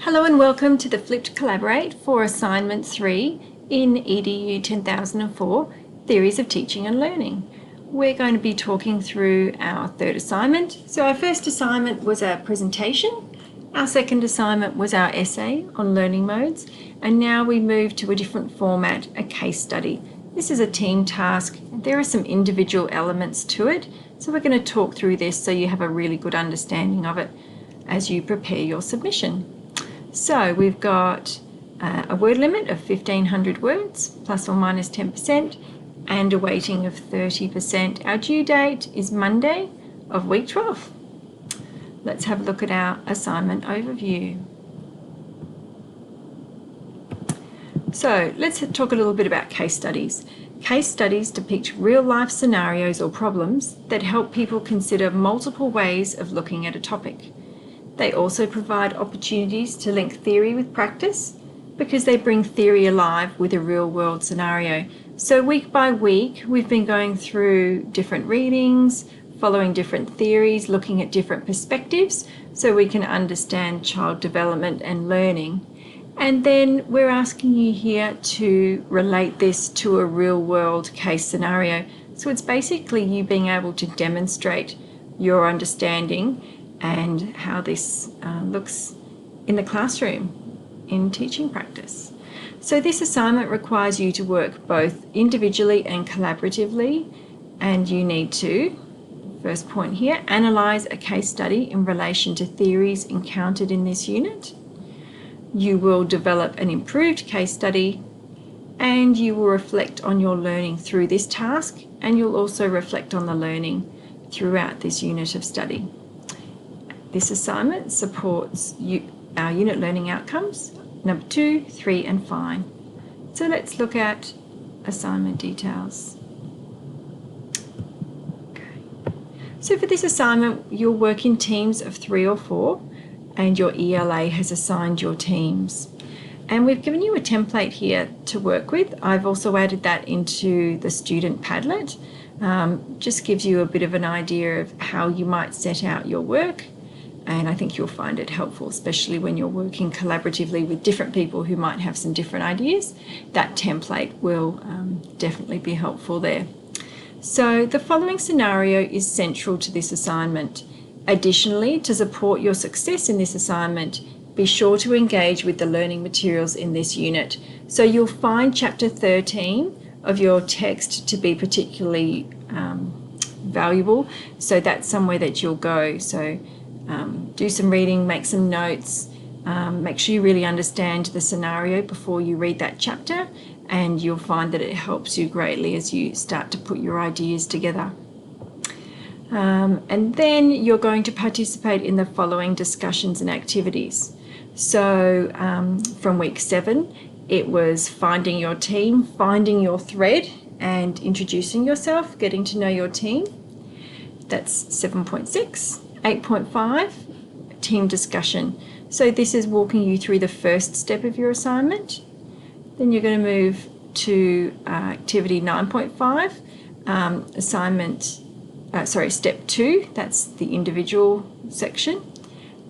Hello and welcome to the Flipped Collaborate for Assignment 3 in EDU 10004, Theories of Teaching and Learning. We're going to be talking through our third assignment. So our first assignment was our presentation, our second assignment was our essay on learning modes, and now we move to a different format, a case study. This is a team task. There are some individual elements to it, so we're going to talk through this so you have a really good understanding of it as you prepare your submission. So we've got a word limit of 1,500 words, plus or minus 10%, and a weighting of 30%. Our due date is Monday of week 12. Let's have a look at our assignment overview. So let's talk a little bit about case studies. Case studies depict real-life scenarios or problems that help people consider multiple ways of looking at a topic. They also provide opportunities to link theory with practice because they bring theory alive with a real-world scenario. So week by week, we've been going through different readings, following different theories, looking at different perspectives so we can understand child development and learning. And then we're asking you here to relate this to a real-world case scenario. So it's basically you being able to demonstrate your understanding and how this looks in the classroom in teaching practice. So this assignment requires you to work both individually and collaboratively, and you need to, first point here, analyse a case study in relation to theories encountered in this unit. You will develop an improved case study, and you will reflect on your learning through this task, and you'll also reflect on the learning throughout this unit of study. This assignment supports our unit learning outcomes, number 2, 3 and 5. So let's look at assignment details. Okay. So for this assignment, you'll work in teams of 3 or 4 and your ELA has assigned your teams. And we've given you a template here to work with. I've also added that into the student Padlet. Just gives you a bit of an idea of how you might set out your work. And I think you'll find it helpful, especially when you're working collaboratively with different people who might have some different ideas. That template will definitely be helpful there. So the following scenario is central to this assignment. Additionally, to support your success in this assignment, be sure to engage with the learning materials in this unit. So you'll find chapter 13 of your text to be particularly valuable. So that's somewhere that you'll go. So do some reading, make some notes, make sure you really understand the scenario before you read that chapter, and you'll find that it helps you greatly as you start to put your ideas together. And then you're going to participate in the following discussions and activities. So from week 7, it was finding your team, finding your thread, and introducing yourself, getting to know your team. That's 7.6. 8.5, team discussion. So this is walking you through the first step of your assignment. Then you're going to move to activity 9.5, step 2, that's the individual section.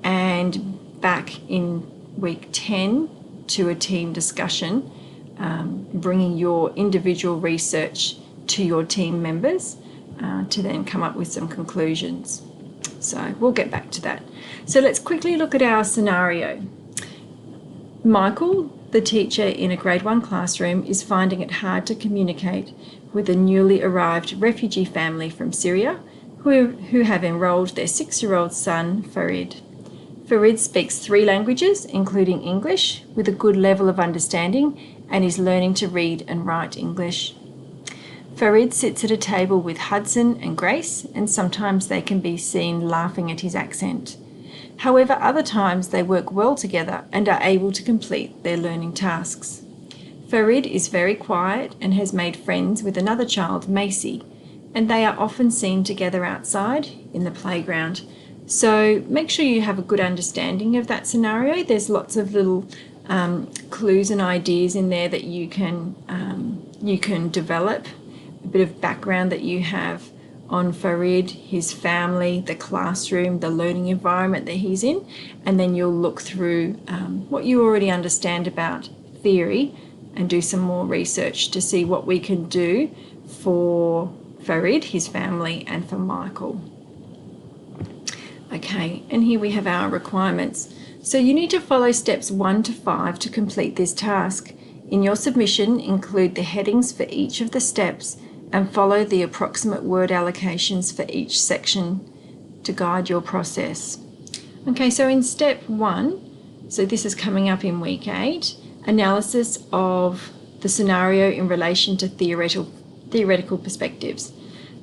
And back in week 10 to a team discussion, bringing your individual research to your team members to then come up with some conclusions. So we'll get back to that. So let's quickly look at our scenario. Michael, the teacher in a grade 1 classroom, is finding it hard to communicate with a newly arrived refugee family from Syria who have enrolled their 6-year-old son, Farid. Farid speaks 3 languages, including English, with a good level of understanding and is learning to read and write English. Farid sits at a table with Hudson and Grace, and sometimes they can be seen laughing at his accent. However, other times they work well together and are able to complete their learning tasks. Farid is very quiet and has made friends with another child, Macy, and they are often seen together outside in the playground. So make sure you have a good understanding of that scenario. There's lots of little clues and ideas in there that you can develop. A bit of background that you have on Farid, his family, the classroom, the learning environment that he's in, and then you'll look through what you already understand about theory and do some more research to see what we can do for Farid, his family, and for Michael. Okay, and here we have our requirements. So you need to follow steps 1 to 5 to complete this task. In your submission, include the headings for each of the steps and follow the approximate word allocations for each section to guide your process. Okay, so in step 1, so this is coming up in week 8, analysis of the scenario in relation to theoretical perspectives.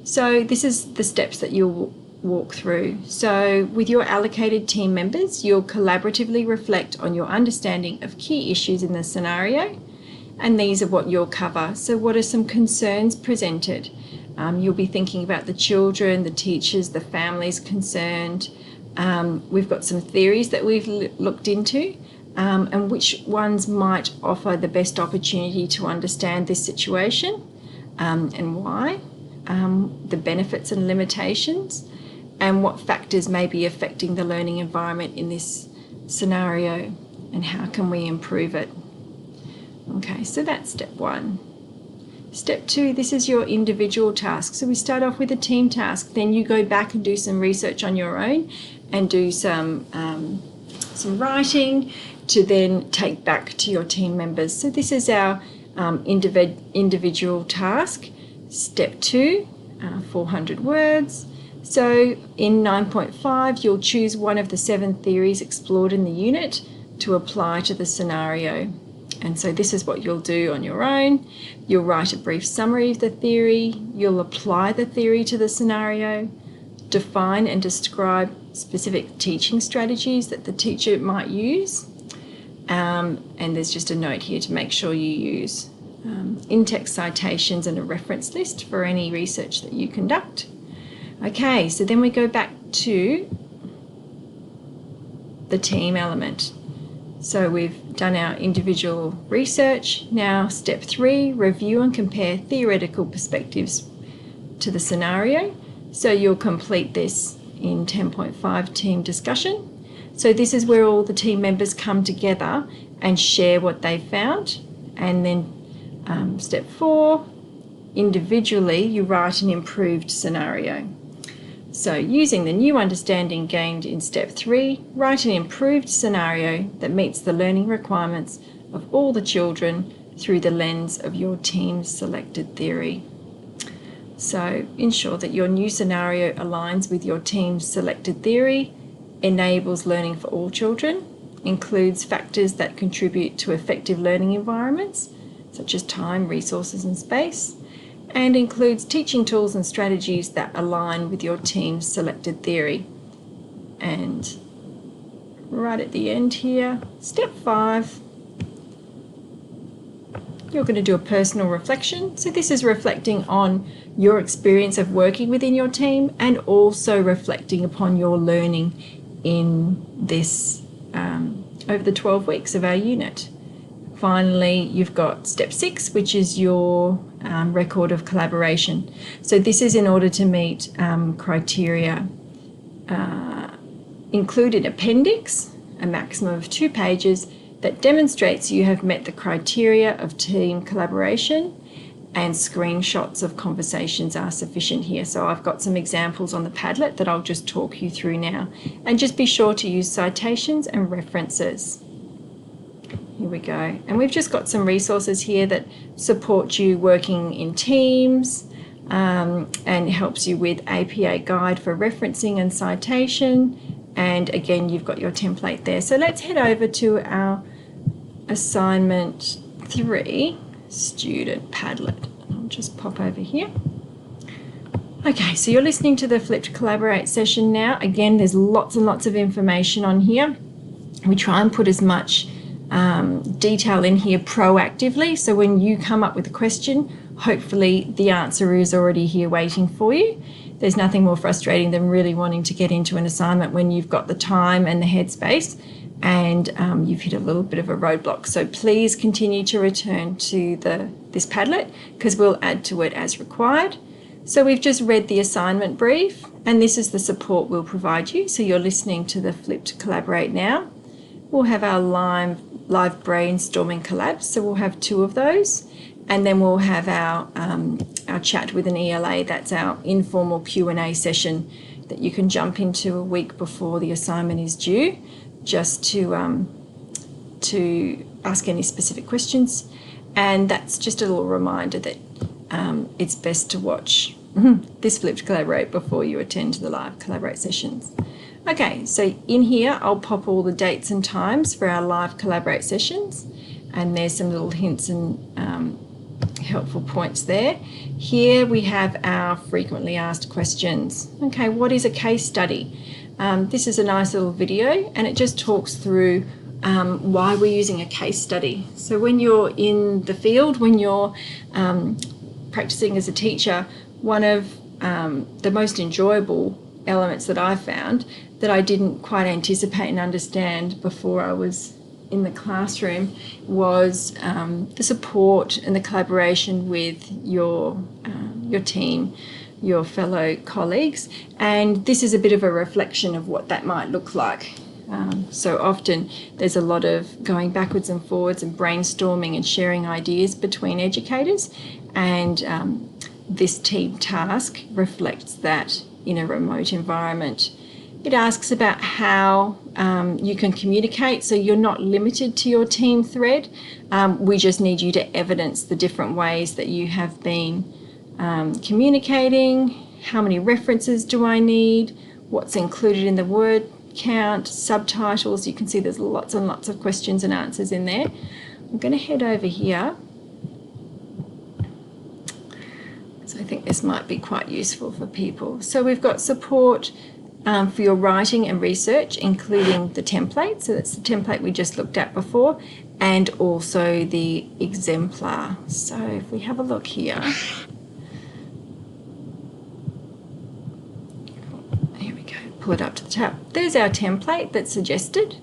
So this is the steps that you'll walk through. So with your allocated team members, you'll collaboratively reflect on your understanding of key issues in the scenario, and these are what you'll cover. So what are some concerns presented? You'll be thinking about the children, the teachers, the families concerned. We've got some theories that we've looked into, and which ones might offer the best opportunity to understand this situation, and why, the benefits and limitations, and what factors may be affecting the learning environment in this scenario, and how can we improve it. Okay, so that's step 1. Step 2, this is your individual task. So we start off with a team task, then you go back and do some research on your own and do some writing to then take back to your team members. So this is our individual task. Step 2, 400 words. So in 9.5, you'll choose one of the 7 theories explored in the unit to apply to the scenario. And so this is what you'll do on your own. You'll write a brief summary of the theory. You'll apply the theory to the scenario, define and describe specific teaching strategies that the teacher might use. And there's just a note here to make sure you use in-text citations and a reference list for any research that you conduct. Okay, so then we go back to the team element. So we've done our individual research. Now step 3, review and compare theoretical perspectives to the scenario. So you'll complete this in 10.5 team discussion. So this is where all the team members come together and share what they found. And then step 4, individually you write an improved scenario. So using the new understanding gained in step 3, write an improved scenario that meets the learning requirements of all the children through the lens of your team's selected theory. So ensure that your new scenario aligns with your team's selected theory, enables learning for all children, includes factors that contribute to effective learning environments, such as time, resources and space, and includes teaching tools and strategies that align with your team's selected theory. And right at the end here, step 5, you're going to do a personal reflection. So this is reflecting on your experience of working within your team and also reflecting upon your learning in this over the 12 weeks of our unit. Finally, you've got step 6, which is your record of collaboration. So this is in order to meet criteria. Include an appendix, a maximum of 2 pages, that demonstrates you have met the criteria of team collaboration, and screenshots of conversations are sufficient here. So I've got some examples on the Padlet that I'll just talk you through now. And just be sure to use citations and references. Here we go. And we've just got some resources here that support you working in teams and helps you with APA guide for referencing and citation. And again, you've got your template there. So let's head over to our assignment 3, student Padlet. I'll just pop over here. Okay, so you're listening to the Flipped Collaborate session now. Again, there's lots and lots of information on here. We try and put as much detail in here proactively, so when you come up with a question, hopefully the answer is already here waiting for you. There's nothing more frustrating than really wanting to get into an assignment when you've got the time and the headspace and you've hit a little bit of a roadblock. So please continue to return to this Padlet because we'll add to it as required. So we've just read the assignment brief, and this is the support we'll provide you. So you're listening to the Flipped Collaborate now. We'll have our live brainstorming collabs, so we'll have 2 of those, and then we'll have our chat with an ELA. That's our informal Q&A session that you can jump into a week before the assignment is due, just to ask any specific questions. And that's just a little reminder that it's best to watch this Flipped Collaborate before you attend to the live Collaborate sessions. Okay, so in here I'll pop all the dates and times for our live Collaborate sessions, and there's some little hints and helpful points there. Here we have our frequently asked questions. Okay, what is a case study? This is a nice little video, and it just talks through why we're using a case study. So when you're in the field, when you're practicing as a teacher, one of the most enjoyable elements that I found that I didn't quite anticipate and understand before I was in the classroom was the support and the collaboration with your team, your fellow colleagues, and this is a bit of a reflection of what that might look like. So often there's a lot of going backwards and forwards and brainstorming and sharing ideas between educators, and this team task reflects that in a remote environment. It asks about how you can communicate, so you're not limited to your team thread. We just need you to evidence the different ways that you have been communicating. How many references do I need? What's included in the word count? Subtitles. You can see there's lots and lots of questions and answers in there. I'm going to head over here. So I think this might be quite useful for people. So we've got support for your writing and research, including the template. So that's the template we just looked at before, and also the exemplar. So if we have a look here. Here we go, pull it up to the top. There's our template that's suggested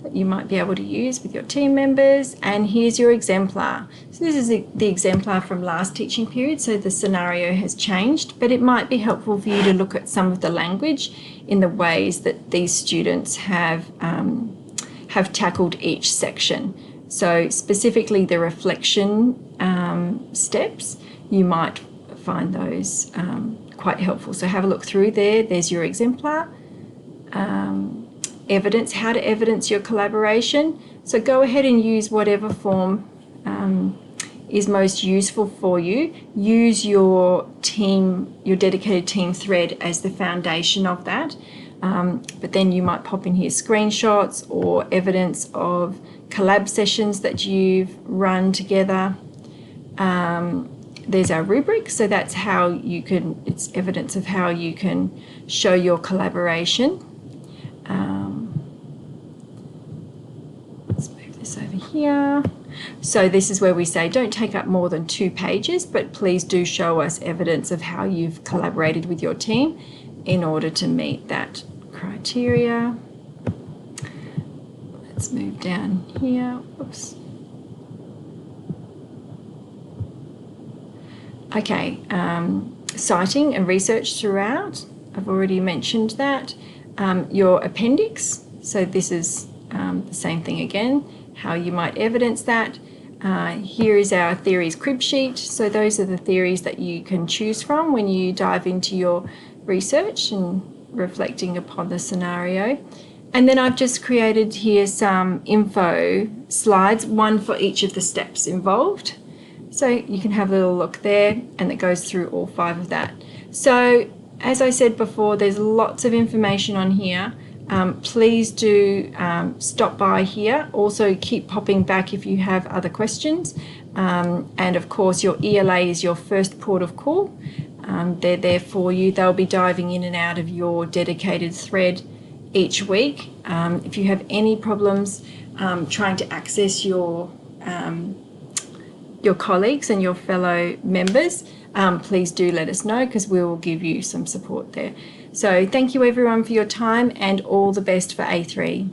that you might be able to use with your team members, and here's your exemplar. So this is the exemplar from last teaching period, so the scenario has changed, but it might be helpful for you to look at some of the language in the ways that these students have tackled each section. So specifically the reflection steps, you might find those quite helpful. So have a look through there. There's your exemplar. Evidence, how to evidence your collaboration. So go ahead and use whatever form is most useful for you. Use your team, your dedicated team thread as the foundation of that. But then you might pop in here screenshots or evidence of collab sessions that you've run together. There's our rubric, so that's how you can, it's evidence of how you can show your collaboration. Let's move this over here. So this is where we say don't take up more than 2 pages, but please do show us evidence of how you've collaborated with your team in order to meet that criteria. Let's move down here. Oops. Okay, citing and research throughout. I've already mentioned that. Your appendix, so this is the same thing again, how you might evidence that. Here is our theories crib sheet. So those are the theories that you can choose from when you dive into your research and reflecting upon the scenario. And then I've just created here some info slides, one for each of the steps involved. So you can have a little look there, and it goes through all 5 of that. So as I said before, there's lots of information on here. Please do stop by here. Also keep popping back if you have other questions. And of course your ELA is your first port of call. They're there for you. They'll be diving in and out of your dedicated thread each week. If you have any problems trying to access your colleagues and your fellow members, please do let us know, because we will give you some support there. So thank you everyone for your time, and all the best for A3.